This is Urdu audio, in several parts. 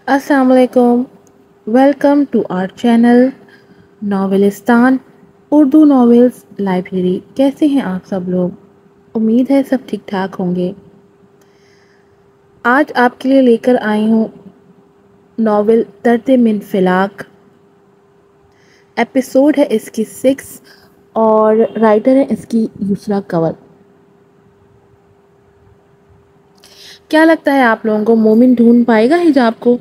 السلام علیکم. Welcome to our channel Novelistan Urdu novels library. کیسے ہیں آپ سب لوگ؟ امید ہے سب ٹھیک ٹھاک ہوں گے. آج آپ کے لیے لے کر آئی ہوں ناول درد منفلاک. ایپیسوڈ ہے اس کی 6 اور رائٹر ہے اس کی یسریٰ کنول. کیا لگتا ہے آپ لوگوں کو مومن ڈھونڈ پائے گا حجاب کو؟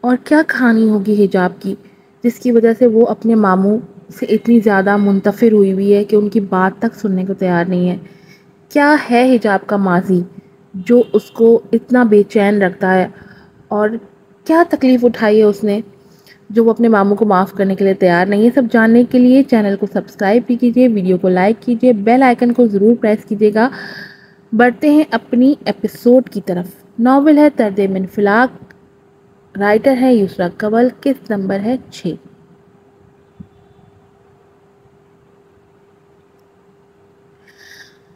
اور کیا کہانی ہوگی حجاب کی جس کی وجہ سے وہ اپنے ماموں سے اتنی زیادہ منتفر ہوئی ہے کہ ان کی بات تک سننے کو تیار نہیں ہے؟ کیا ہے حجاب کا ماضی جو اس کو اتنا بے چین رکھتا ہے؟ اور کیا تکلیف اٹھائی ہے اس نے جو وہ اپنے ماموں کو معاف کرنے کے لیے تیار نہیں ہے؟ سب جاننے کے لیے چینل کو سبسکرائب بھی کیجیے، ویڈیو کو لائک کیجیے، بیل آئیکن کو ضرور پریس کیجیے گا. بڑھتے ہیں اپنی ایپیسوڈ کی طرف. ناول ہے درد منفلاک، رائٹر ہے یسریٰ کنول، قسط نمبر ہے 6.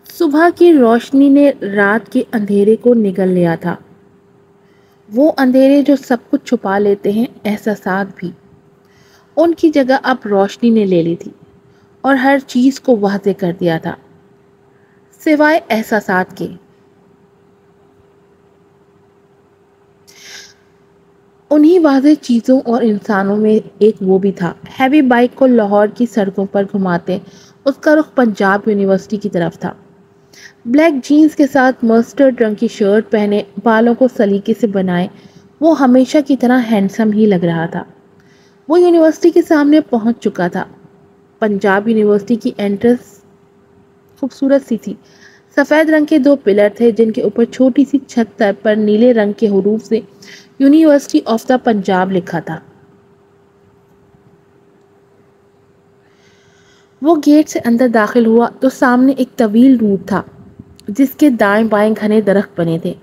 صبح کی روشنی نے رات کے اندھیرے کو نگل لیا تھا. وہ اندھیرے جو سب کچھ چھپا لیتے ہیں، احساسات بھی. ان کی جگہ اب روشنی نے لے لی تھی اور ہر چیز کو واضح کر دیا تھا سوائے احساسات کے. انہی واضح چیزوں اور انسانوں میں ایک وہ بھی تھا. ہیوی بائک کو لاہور کی سڑکوں پر گھماتے اس کا رخ پنجاب یونیورسٹی کی طرف تھا. بلیک جینز کے ساتھ مسٹرڈ رنگ کی شرٹ پہنے، بالوں کو سلیقے سے بنائے، وہ ہمیشہ کی طرح ہینڈسم ہی لگ رہا تھا. وہ یونیورسٹی کے سامنے پہنچ چکا تھا. پنجاب یونیورسٹی کی انٹرنس خوبصورت سی تھی. سفید رنگ کے 2 پلر تھے جن کے اوپر چھوٹی سی چھت پر نیلے رنگ کے حروف سے یونیورسٹی آف دا پنجاب لکھا تھا. وہ گیٹ سے اندر داخل ہوا تو سامنے ایک طویل روٹ تھا جس کے دائیں بائیں گھنے درخت بنے تھے.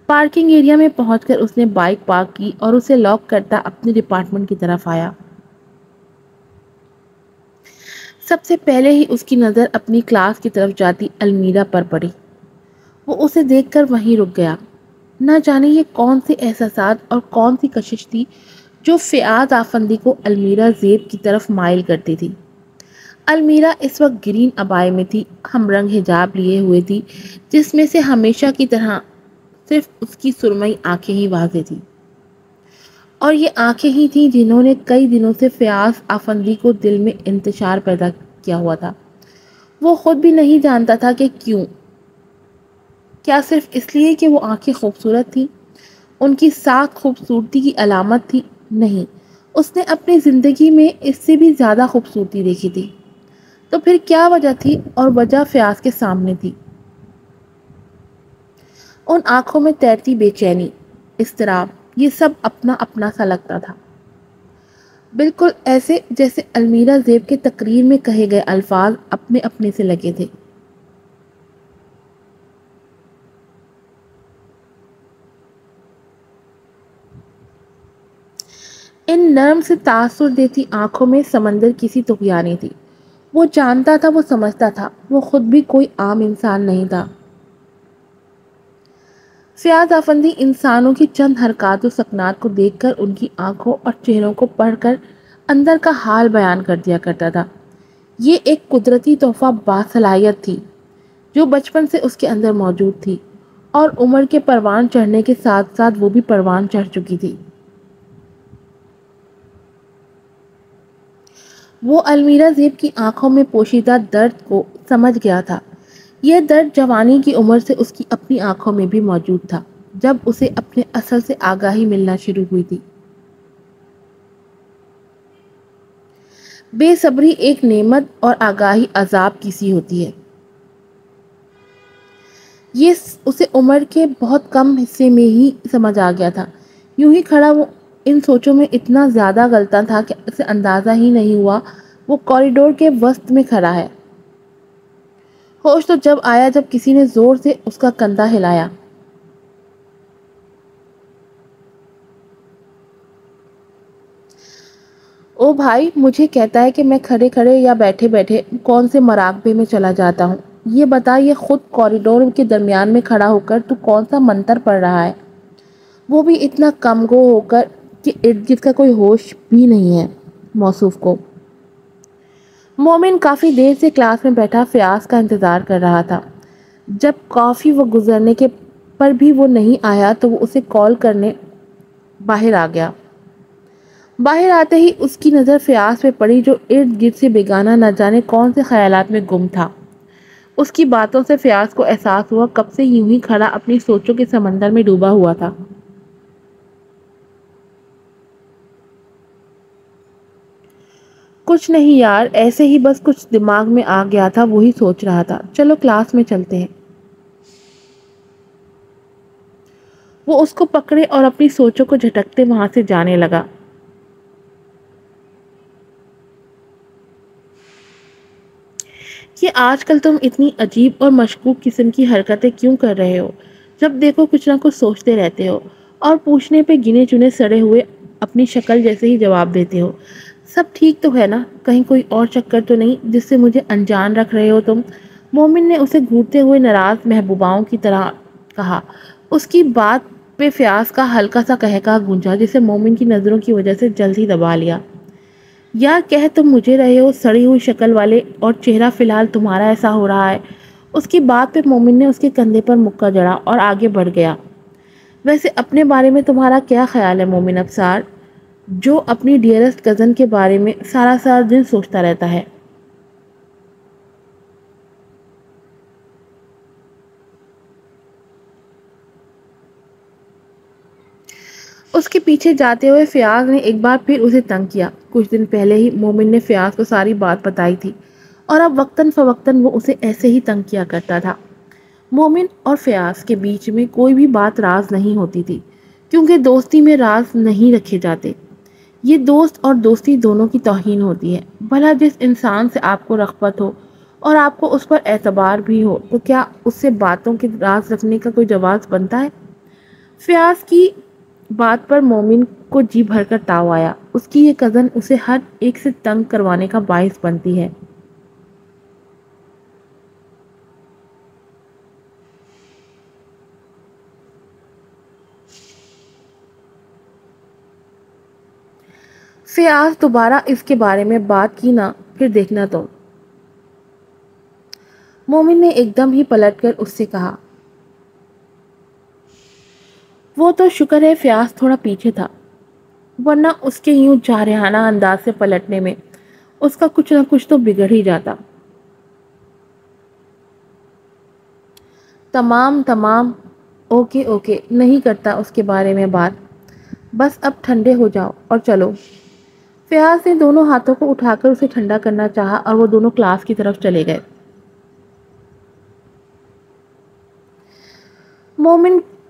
پارکنگ ایریا میں پہنچ کر اس نے بائک پارک کی اور اسے لاک کرتا اپنے ڈپارٹمنٹ کی طرف آیا. سب سے پہلے ہی اس کی نظر اپنی کلاس کی طرف جاتی المیرا پر پڑی. وہ اسے دیکھ کر وہیں رک گیا. نہ جانے یہ کون سے احساسات اور کون سی کشش تھی جو فیاض آفندی کو المیرا زیب کی طرف مائل کرتی تھی. المیرا اس وقت گرین ابائے میں تھی، ہم رنگ حجاب لیے ہوئے تھی جس میں سے ہمیشہ کی طرح صرف اس کی سرمئی آنکھیں ہی واضح تھی. اور یہ آنکھیں ہی تھیں جنہوں نے کئی دنوں سے فیاض آفندی کو دل میں انتشار پیدا کیا ہوا تھا. وہ خود بھی نہیں جانتا تھا کہ کیوں. کیا صرف اس لیے کہ وہ آنکھیں خوبصورت تھیں؟ ان کی ساکھ خوبصورتی کی علامت تھی؟ نہیں، اس نے اپنی زندگی میں اس سے بھی زیادہ خوبصورتی دیکھی تھی. تو پھر کیا وجہ تھی؟ اور وجہ فیاض کے سامنے تھی. ان آنکھوں میں تیرتی بے چینی، اضطراب، یہ سب اپنا اپنا سا لگتا تھا. بالکل ایسے جیسے المیرا زیب کے تقریر میں کہے گئے الفاظ اپنے اپنے سے لگے تھے. ان نرم سے تاثر دیتی آنکھوں میں سمندر کسی طغیانی تھی. وہ جانتا تھا، وہ سمجھتا تھا، وہ خود بھی کوئی عام انسان نہیں تھا. فیاض آفندی انسانوں کی چند حرکات و سکنات کو دیکھ کر ان کی آنکھوں اور چہروں کو پڑھ کر اندر کا حال بیان کر دیا کرتا تھا. یہ ایک قدرتی تحفہ باصلاحیت تھی جو بچپن سے اس کے اندر موجود تھی اور عمر کے پروان چڑھنے کے ساتھ ساتھ وہ بھی پروان چڑھ چکی تھی. وہ المیرا زیب کی آنکھوں میں پوشیدہ درد کو سمجھ گیا تھا. یہ درد جوانی کی عمر سے اس کی اپنی آنکھوں میں بھی موجود تھا جب اسے اپنے اصل سے آگاہی ملنا شروع ہوئی تھی. بے صبری ایک نعمت اور آگاہی عذاب کی سی ہوتی ہے. یہ اسے عمر کے بہت کم حصے میں ہی سمجھ آ گیا تھا. یوں ہی کھڑا وہ ان سوچوں میں اتنا زیادہ غلطاں تھا کہ اسے اندازہ ہی نہیں ہوا وہ کوریڈور کے وسط میں کھڑا ہے. ہوش تو جب آیا جب کسی نے زور سے اس کا کندھا ہلایا. او بھائی، مجھے کہتا ہے کہ میں کھڑے کھڑے یا بیٹھے بیٹھے کون سے مراقبے میں چلا جاتا ہوں. یہ بتا، یہ خود کوریڈور کے درمیان میں کھڑا ہو کر تو کون سا منتر پڑھ رہا ہے؟ وہ بھی اتنا کم گو ہو کر کہ ارد گرد کا کوئی ہوش بھی نہیں ہے موصوف کو۔ مومن کافی دیر سے کلاس میں بیٹھا فیاض کا انتظار کر رہا تھا۔ جب کافی وقت گزرنے کے پر بھی وہ نہیں آیا تو وہ اسے کال کرنے باہر آ گیا۔ باہر آتے ہی اس کی نظر فیاض پہ پڑی جو ارد گرد سے بیگانہ نہ جانے کون سے خیالات میں گم تھا۔ اس کی باتوں سے فیاض کو احساس ہوا کب سے یوں ہی کھڑا اپنی سوچوں کے سمندر میں ڈوبا ہوا تھا۔ کچھ نہیں یار، ایسے ہی بس کچھ دماغ میں آ گیا تھا، وہی سوچ رہا تھا، چلو کلاس میں چلتے ہیں۔ وہ اس کو پکڑے اور اپنی سوچوں کو جھٹکتے وہاں سے جانے لگا۔ یہ آج کل تم اتنی عجیب اور مشکوک قسم کی حرکتیں کیوں کر رہے ہو؟ جب دیکھو کچھ نہ کچھ سوچتے رہتے ہو اور پوچھنے پہ گنے چنے سڑے ہوئے اپنی شکل جیسے ہی جواب دیتے ہو۔ سب ٹھیک تو ہے نا؟ کہیں کوئی اور چکر تو نہیں جس سے مجھے انجان رکھ رہے ہو تم؟ مومن نے اسے گھورتے ہوئے ناراض محبوباؤں کی طرح کہا۔ اس کی بات پہ فیاض کا ہلکا سا قہقہ گونجا جسے مومن کی نظروں کی وجہ سے جلد ہی دبا لیا۔ یا کہہ تم مجھے رہے ہو سڑی ہوئی شکل والے، اور چہرہ فی الحال تمہارا ایسا ہو رہا ہے۔ اس کی بات پہ مومن نے اس کے کندھے پر مکہ جڑا اور آگے بڑھ گیا۔ ویسے اپنے بارے میں تمہارا کیا خیال ہے مومن افسار، جو اپنی ڈیئرسٹ کزن کے بارے میں سارا دن سوچتا رہتا ہے؟ اس کے پیچھے جاتے ہوئے فیاض نے ایک بار پھر اسے تنگ کیا۔ کچھ دن پہلے ہی مومن نے فیاض کو ساری بات بتائی تھی اور اب وقتاً فوقتاً وہ اسے ایسے ہی تنگ کیا کرتا تھا۔ مومن اور فیاض کے بیچ میں کوئی بھی بات راز نہیں ہوتی تھی، کیونکہ دوستی میں راز نہیں رکھے جاتے۔ یہ دوست اور دوستی دونوں کی توہین ہوتی ہے۔ بھلا جس انسان سے آپ کو رغبت ہو اور آپ کو اس پر اعتبار بھی ہو تو کیا اس سے باتوں کے راز رکھنے کا کوئی جواز بنتا ہے؟ فیاض کی بات پر مومن کو جی بھر کر تاؤ آیا۔ اس کی یہ کزن اسے ہر ایک سے تنگ کروانے کا باعث بنتی ہے۔ فیاض دوبارہ اس کے بارے میں بات کی نا، پھر دیکھنا تم۔ مومن نے ایک دم ہی پلٹ کر اس سے کہا۔ وہ تو شکر ہے فیاض تھوڑا پیچھے تھا، ورنہ اس کے یوں جارحانہ انداز سے پلٹنے میں اس کا کچھ نہ کچھ تو بگڑ ہی جاتا۔ تمام اوکے نہیں کرتا اس کے بارے میں بات، بس اب ٹھنڈے ہو جاؤ اور چلو۔ فیاض نے دونوں ہاتھوں کو اٹھا کر اسے ٹھنڈا کرنا چاہا اور وہ دونوں کلاس کی طرف چلے گئے۔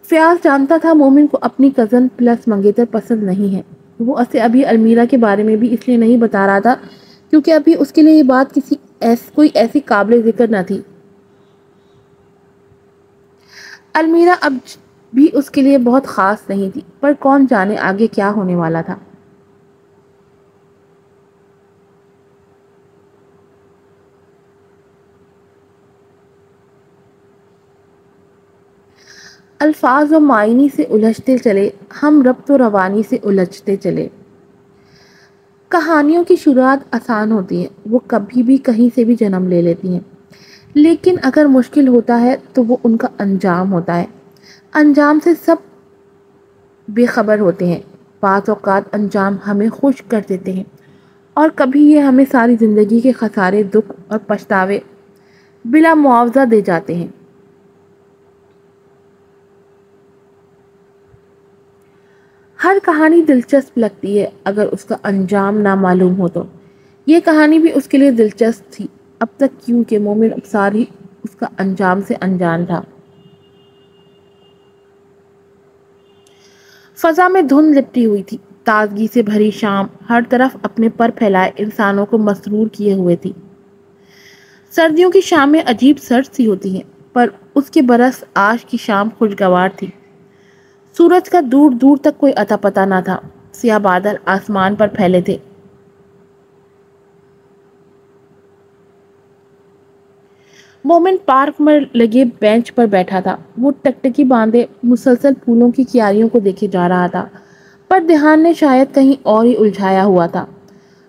فیاض جانتا تھا مومن کو اپنی کزن پلس منگیتر پسند نہیں ہے۔ وہ اسے ابھی المیرا کے بارے میں بھی اس لیے نہیں بتا رہا تھا کیونکہ ابھی اس کے لیے یہ بات کوئی ایسی قابل ذکر نہ تھی۔ المیرا اب بھی اس کے لیے بہت خاص نہیں تھی، پر کون جانے آگے کیا ہونے والا تھا۔ الفاظ و معانی سے الجھتے چلے، ہم ربط و روانی سے الجھتے چلے۔ کہانیوں کی شروعات آسان ہوتی ہے، وہ کبھی بھی کہیں سے بھی جنم لے لیتی ہیں، لیکن اگر مشکل ہوتا ہے تو وہ ان کا انجام ہوتا ہے۔ انجام سے سب بے خبر ہوتے ہیں۔ بعض اوقات انجام ہمیں خوش کر دیتے ہیں اور کبھی یہ ہمیں ساری زندگی کے خسارے، دکھ اور پچھتاوے بلا معاوضہ دے جاتے ہیں۔ ہر کہانی دلچسپ لگتی ہے اگر اس کا انجام نہ معلوم ہو تو۔ یہ کہانی بھی اس کے لیے دلچسپ تھی اب تک، کیونکہ مومن ابصار ہی اس کا انجام سے انجان تھا۔ فضا میں دھند لپٹی ہوئی تھی، تازگی سے بھری شام ہر طرف اپنے پر پھیلائے انسانوں کو مسرور کیے ہوئے تھی۔ سردیوں کی شامیں عجیب سرد سی ہوتی ہیں، پر اس کے برس آج کی شام خوشگوار تھی۔ سورج کا دور دور تک کوئی اتا پتا نہ تھا، سیاہ بادل آسمان پر پھیلے تھے۔ مومن پارک میں لگے بینچ پر بیٹھا تھا۔ وہ ٹکٹکی باندھے مسلسل پھولوں کی کیاریوں کو دیکھے جا رہا تھا، پر دھیان نے شاید کہیں اور ہی الجھایا ہوا تھا۔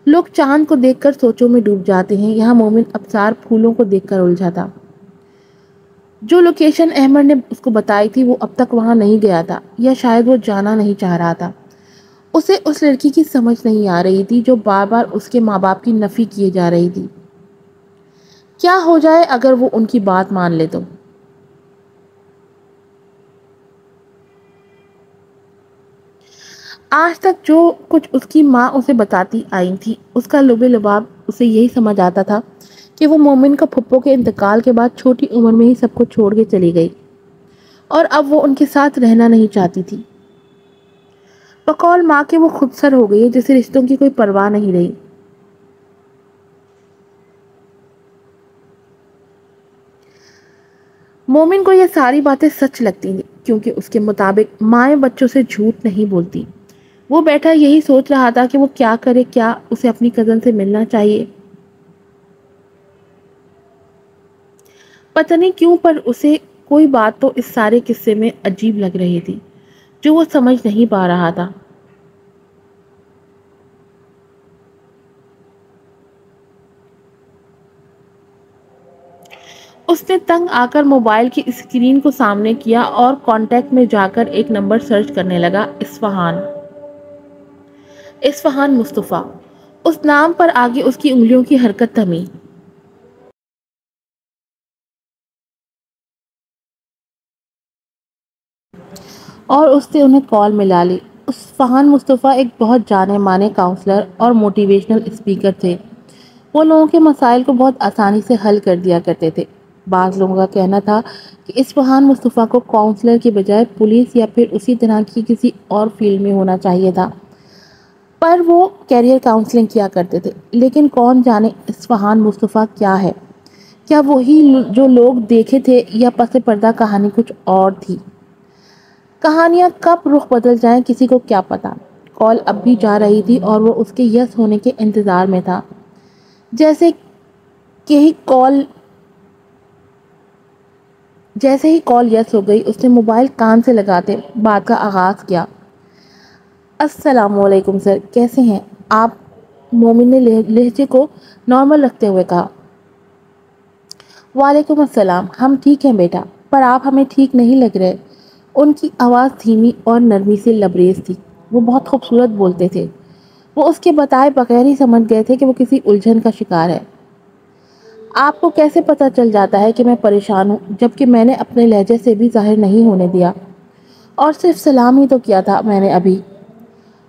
لوگ چاند کو دیکھ کر سوچوں میں ڈوب جاتے ہیں، یہاں مومن ابصار پھولوں کو دیکھ کر الجھا تھا۔ جو لوکیشن احمد نے اس کو بتائی تھی وہ اب تک وہاں نہیں گیا تھا، یا شاید وہ جانا نہیں چاہ رہا تھا۔ اسے اس لڑکی کی سمجھ نہیں آ رہی تھی جو بار بار اس کے ماں باپ کی نفی کیے جا رہی تھی۔ کیا ہو جائے اگر وہ ان کی بات مان لے تو؟ آج تک جو کچھ اس کی ماں اسے بتاتی آئی تھی، اس کا لبے لباب اسے یہی سمجھ آتا تھا کہ وہ مومن کا پھپھو کے انتقال کے بعد چھوٹی عمر میں ہی سب کو چھوڑ کے چلی گئی اور اب وہ ان کے ساتھ رہنا نہیں چاہتی تھی۔ بقول ماں کے وہ خود سر ہو گئی ہے، جسے رشتوں کی کوئی پرواہ نہیں رہی۔ مومن کو یہ ساری باتیں سچ لگتی تھیں کیونکہ اس کے مطابق مائیں بچوں سے جھوٹ نہیں بولتی۔ وہ بیٹھا یہی سوچ رہا تھا کہ وہ کیا کرے، کیا اسے اپنی کزن سے ملنا چاہیے۔ پتہ نہیں کیوں پر اسے کوئی بات تو اس سارے قصے میں عجیب لگ رہی تھی جو وہ سمجھ نہیں پا رہا تھا۔ اس نے تنگ آ کر موبائل کی اسکرین کو سامنے کیا اور کانٹیکٹ میں جا کر ایک نمبر سرچ کرنے لگا، اصفہان مصطفیٰ۔ اس نام پر آگے اس کی انگلیوں کی حرکت تھمی اور اس نے انہیں کال ملا لی۔ اصفہان مصطفیٰ ایک بہت جانے مانے کاؤنسلر اور موٹیویشنل اسپیکر تھے۔ وہ لوگوں کے مسائل کو بہت آسانی سے حل کر دیا کرتے تھے۔ بعض لوگوں کا کہنا تھا کہ اصفہان مصطفیٰ کو کاؤنسلر کی بجائے پولیس یا پھر اسی طرح کی کسی اور فیلڈ میں ہونا چاہیے تھا، پر وہ کیریئر کاؤنسلنگ کیا کرتے تھے۔ لیکن کون جانے اصفہان مصطفیٰ کیا ہے؟ کیا وہی جو لوگ دیکھے تھے یا پس پردہ کہانی کچھ اور تھی؟ کہانیاں کب رخ بدل جائیں کسی کو کیا پتا۔ کال اب بھی جا رہی تھی اور وہ اس کے یس ہونے کے انتظار میں تھا۔ جیسے ہی کال یس ہو گئی اس نے موبائل کان سے لگاتے بات کا آغاز کیا۔ السلام علیکم سر، کیسے ہیں آپ؟ مومن نے لہجے کو نارمل رکھتے ہوئے کہا۔ وعلیکم السلام، ہم ٹھیک ہیں بیٹا، پر آپ ہمیں ٹھیک نہیں لگ رہے۔ ان کی آواز دھیمی اور نرمی سے لبریز تھی۔ وہ بہت خوبصورت بولتے تھے۔ وہ اس کے بتائے بغیر ہی سمجھ گئے تھے کہ وہ کسی الجھن کا شکار ہے۔ آپ کو کیسے پتا چل جاتا ہے کہ میں پریشان ہوں، جبکہ میں نے اپنے لہجے سے بھی ظاہر نہیں ہونے دیا، اور صرف سلام ہی تو کیا تھا میں نے ابھی۔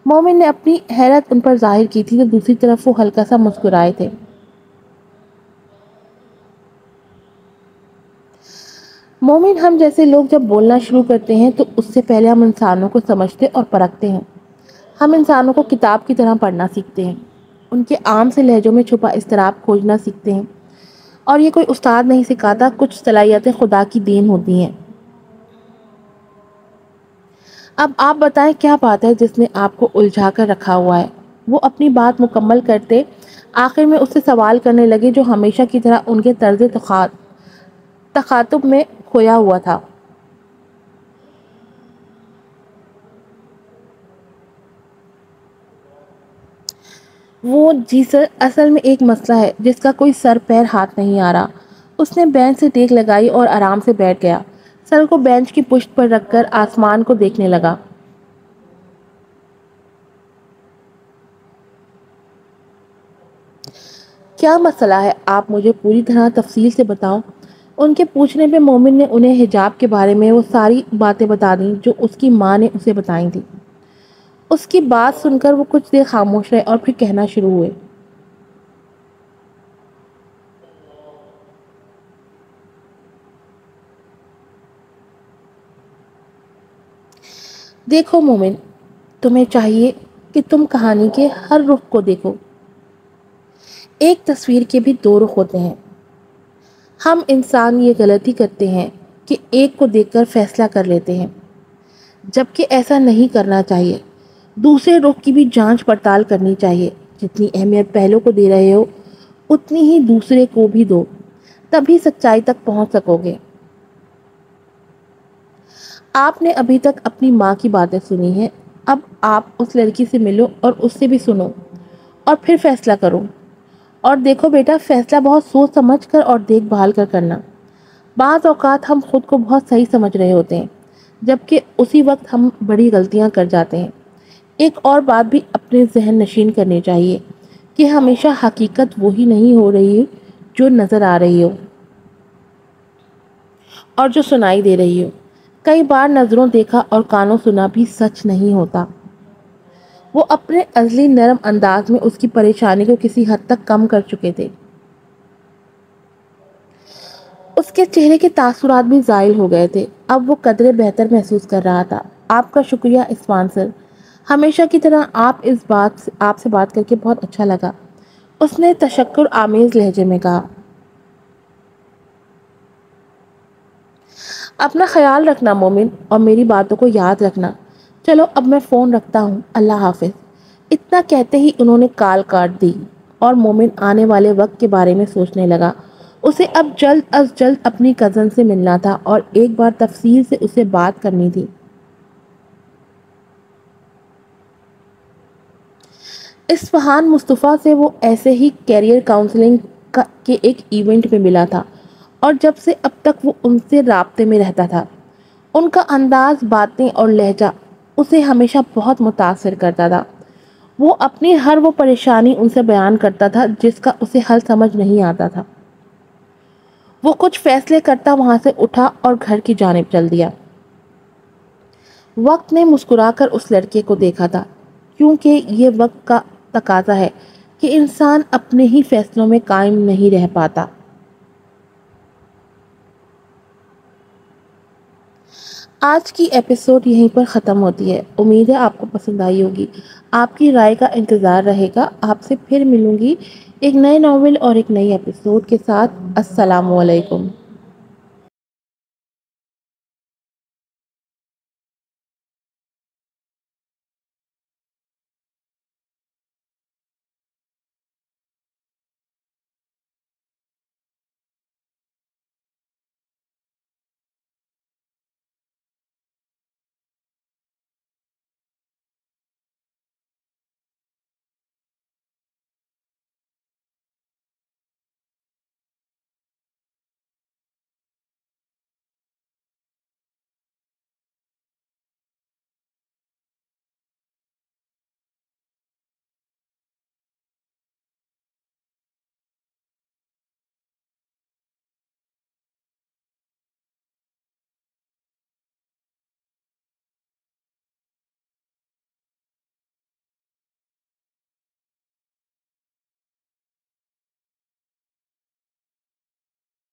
مومن نے اپنی حیرت ان پر ظاہر کی تھی تو دوسری طرف وہ ہلکا سا مسکرائے تھے۔ مومن، ہم جیسے لوگ جب بولنا شروع کرتے ہیں تو اس سے پہلے ہم انسانوں کو سمجھتے اور پرکھتے ہیں۔ ہم انسانوں کو کتاب کی طرح پڑھنا سیکھتے ہیں، ان کے عام سے لہجوں میں چھپا اضطراب کھوجنا سیکھتے ہیں، اور یہ کوئی استاد نہیں سکھاتا، کچھ صلاحیتیں خدا کی دین ہوتی ہیں۔ اب آپ بتائیں کیا بات ہے جس نے آپ کو الجھا کر رکھا ہوا ہے؟ وہ اپنی بات مکمل کرتے آخر میں اس سے سوال کرنے لگے جو ہمیشہ کی طرح ان کے طرز تخاطب میں کھویا ہوا تھا۔ وہ جی سر، اصل میں ایک مسئلہ ہے جس کا کوئی سر پیر ہاتھ نہیں آ رہا۔ اس نے بینچ سے ٹیک لگائی اور آرام سے بیٹھ گیا، سر کو بینچ کی پشت پر رکھ کر آسمان کو دیکھنے لگا۔ کیا مسئلہ ہے؟ آپ مجھے پوری طرح تفصیل سے بتاؤ۔ ان کے پوچھنے پہ مومن نے انہیں حجاب کے بارے میں وہ ساری باتیں بتا دیں جو اس کی ماں نے اسے بتائی تھی۔ اس کی بات سن کر وہ کچھ دیر خاموش رہے اور پھر کہنا شروع ہوئے۔ دیکھو مومن، تمہیں چاہیے کہ تم کہانی کے ہر رخ کو دیکھو۔ ایک تصویر کے بھی دو رخ ہوتے ہیں۔ ہم انسان یہ غلطی کرتے ہیں کہ ایک کو دیکھ کر فیصلہ کر لیتے ہیں، جبکہ ایسا نہیں کرنا چاہیے۔ دوسرے رخ کی بھی جانچ پڑتال کرنی چاہیے۔ جتنی اہمیت پہلو کو دے رہے ہو اتنی ہی دوسرے کو بھی دو، تبھی سچائی تک پہنچ سکو گے۔ آپ نے ابھی تک اپنی ماں کی باتیں سنی ہیں، اب آپ اس لڑکی سے ملو اور اس سے بھی سنو اور پھر فیصلہ کرو. اور دیکھو بیٹا، فیصلہ بہت سوچ سمجھ کر اور دیکھ بھال کر کرنا. بعض اوقات ہم خود کو بہت صحیح سمجھ رہے ہوتے ہیں جبکہ اسی وقت ہم بڑی غلطیاں کر جاتے ہیں. ایک اور بات بھی اپنے ذہن نشین کرنی چاہیے کہ ہمیشہ حقیقت وہی نہیں ہو رہی جو نظر آ رہی ہو اور جو سنائی دے رہی ہو. کئی بار نظروں دیکھا اور کانوں سنا بھی سچ نہیں ہوتا. وہ اپنے ازلی نرم انداز میں اس کی پریشانی کو کسی حد تک کم کر چکے تھے. اس کے چہرے کے تاثرات بھی زائل ہو گئے تھے. اب وہ قدرے بہتر محسوس کر رہا تھا. آپ کا شکریہ عثمان سر، ہمیشہ کی طرح آپ سے بات کر کے بہت اچھا لگا. اس نے تشکر آمیز لہجے میں کہا. اپنا خیال رکھنا مومن، اور میری باتوں کو یاد رکھنا. چلو اب میں فون رکھتا ہوں، اللہ حافظ. اتنا کہتے ہی انہوں نے کال کاٹ دی اور مومن آنے والے وقت کے بارے میں سوچنے لگا. اسے اب جلد از جلد اپنی کزن سے ملنا تھا اور ایک بار تفصیل سے اسے بات کرنی تھی. اصفہان مصطفیٰ سے وہ ایسے ہی کیریئر کاؤنسلنگ کے ایک ایونٹ میں ملا تھا اور جب سے اب تک وہ ان سے رابطے میں رہتا تھا. ان کا انداز، باتیں اور لہجہ اسے ہمیشہ بہت متاثر کرتا تھا. وہ اپنی ہر وہ پریشانی ان سے بیان کرتا تھا جس کا اسے حل سمجھ نہیں آتا تھا. وہ کچھ فیصلے کرتا وہاں سے اٹھا اور گھر کی جانب چل دیا. وقت نے مسکرا کر اس لڑکے کو دیکھا تھا، کیونکہ یہ وقت کا تقاضا ہے کہ انسان اپنے ہی فیصلوں میں قائم نہیں رہ پاتا. آج کی ایپیسوڈ یہیں پر ختم ہوتی ہے. امید ہے آپ کو پسند آئی ہوگی. آپ کی رائے کا انتظار رہے گا. آپ سے پھر ملوں گی ایک نئے ناول اور ایک نئی ایپیسوڈ کے ساتھ. السلام علیکم.